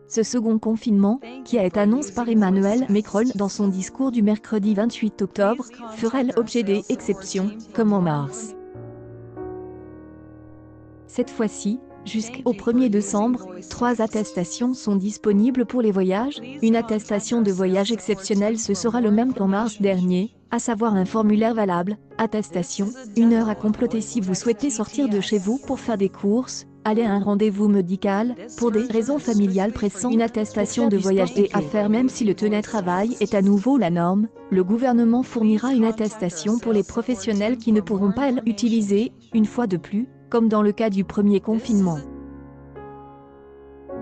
Ce second confinement, qui a été annoncé par Emmanuel Macron dans son discours du mercredi 28 octobre, fera l'objet des exceptions, comme en mars. Cette fois-ci, jusqu'au 1er décembre, 3 attestations sont disponibles pour les voyages. Une attestation de voyage exceptionnelle ce sera le même qu'en mars dernier, à savoir un formulaire valable, attestation, 1 heure à compléter si vous souhaitez sortir de chez vous pour faire des courses, aller à un rendez-vous médical, pour des raisons familiales pressantes. Une attestation de voyage est à faire même si le télétravail est à nouveau la norme. Le gouvernement fournira une attestation pour les professionnels qui ne pourront pas l'utiliser, une fois de plus, comme dans le cas du premier confinement.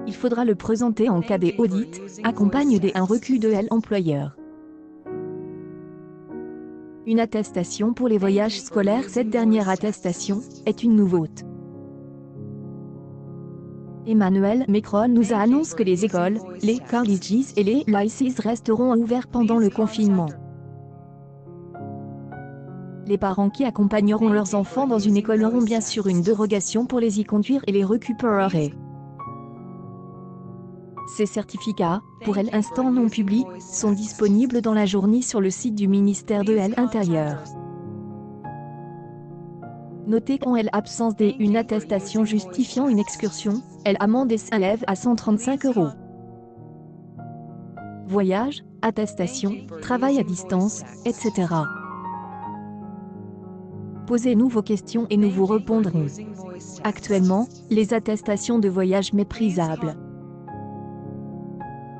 Il faudra le présenter en cas d'audit, accompagne d'un recul de l'employeur. Une attestation pour les voyages scolaires. Cette dernière attestation est une nouveauté. Emmanuel Macron nous a annoncé que les écoles, les colleges et les lycées resteront ouverts pendant le confinement. Les parents qui accompagneront leurs enfants dans une école auront bien sûr une dérogation pour les y conduire et les récupérer. Ces certificats, pour l'instant non publics, sont disponibles dans la journée sur le site du ministère de l'Intérieur. Notez qu'en l'absence d'une attestation justifiant une excursion, l'amende s'élève à 135 €. Voyage, attestation, travail à distance, etc. Posez-nous vos questions et nous vous répondrons. Actuellement, les attestations de voyage méprisables.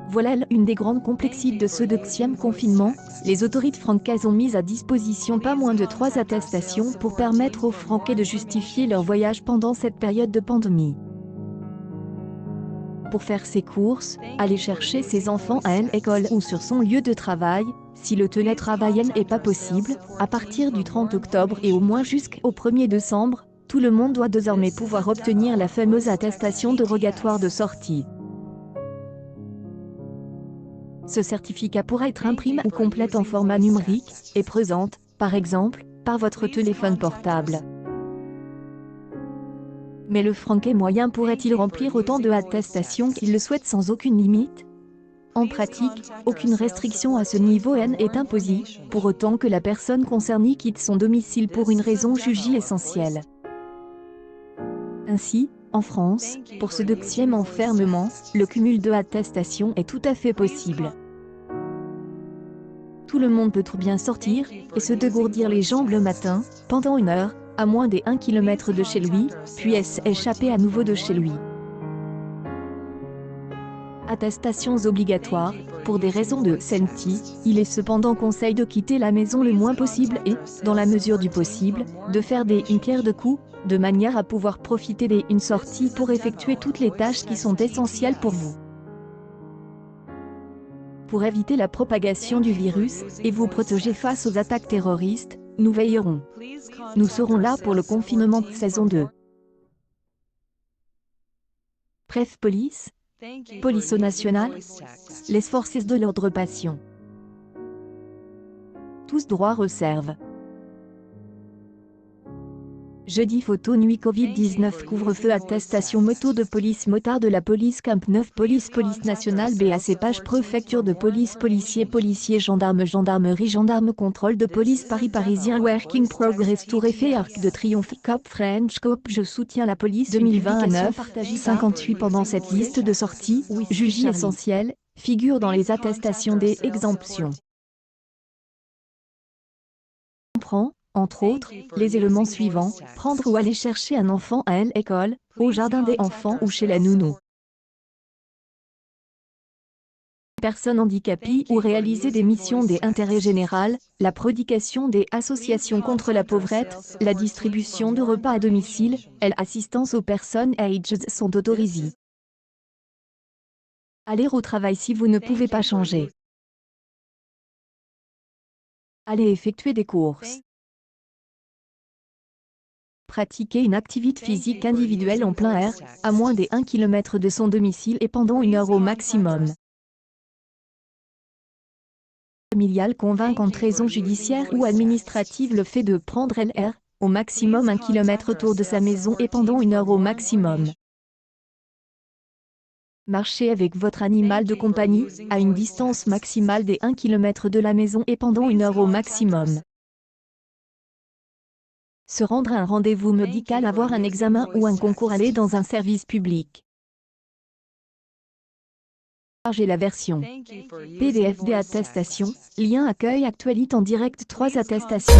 Voilà une des grandes complexités de ce deuxième confinement. Les autorités françaises ont mis à disposition pas moins de 3 attestations pour permettre aux Français de justifier leur voyage pendant cette période de pandémie. Pour faire ses courses, aller chercher ses enfants à l'école ou sur son lieu de travail, si le télétravail n'est pas possible, à partir du 30 octobre et au moins jusqu'au 1er décembre, tout le monde doit désormais pouvoir obtenir la fameuse attestation dérogatoire de sortie. Ce certificat pourra être imprimé ou complète en format numérique, et présente, par exemple, par votre téléphone portable. Mais le Français moyen pourrait-il remplir autant de attestations qu'il le souhaite sans aucune limite? En pratique, aucune restriction à ce niveau n'est imposée, pour autant que la personne concernée quitte son domicile pour une raison jugée essentielle. Ainsi, en France, pour ce deuxième enfermement, le cumul de attestations est tout à fait possible. Tout le monde peut trop bien sortir, et se dégourdir les jambes le matin, pendant 1 heure, à moins d'1 km de chez lui, puis s'échapper à nouveau de chez lui. Attestations obligatoires, pour des raisons de santé, il est cependant conseil de quitter la maison le moins possible et, dans la mesure du possible, de faire une pierre de coups, de manière à pouvoir profiter d'une sortie pour effectuer toutes les tâches qui sont essentielles pour vous. Pour éviter la propagation du virus et vous protéger face aux attaques terroristes, nous veillerons. Nous serons là pour le confinement de saison 2. Bref, police nationale, les forces de l'ordre passion. Tous droits réserve. Jeudi photo nuit Covid-19 couvre-feu attestation moto de police motard de la police Camp 9 police nationale BAC page préfecture de police policiers gendarmerie contrôle de police Paris parisien working progress Tour Eiffel Arc de Triomphe Cop French Cop je soutiens la police 2029 58 pendant cette liste de sorties jugée essentielle figure dans les attestations des exemptions. Comprend entre autres, les éléments suivants, prendre ou aller chercher un enfant à l'école, au jardin des enfants ou chez la nounou. Personnes handicapées ou réaliser des missions d'intérêt général, la prédication des associations contre la pauvreté, la distribution de repas à domicile, et l'assistance aux personnes âgées sont autorisées. Aller au travail si vous ne pouvez pas changer. Aller effectuer des courses. Pratiquer une activité physique individuelle en plein air, à moins d'1 km de son domicile et pendant 1 heure au maximum. Familiale convainc en raison judiciaire ou administrative le fait de prendre l'air, au maximum 1 km autour de sa maison et pendant 1 heure au maximum. Marchez avec votre animal de compagnie, à une distance maximale des 1 km de la maison et pendant 1 heure au maximum. Se rendre à un rendez-vous médical, avoir un examen ou un concours, aller dans un service public. Charger la version PDF des attestations, lien accueil actualité en direct 3 attestations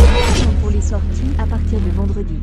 pour les sorties à partir de vendredi.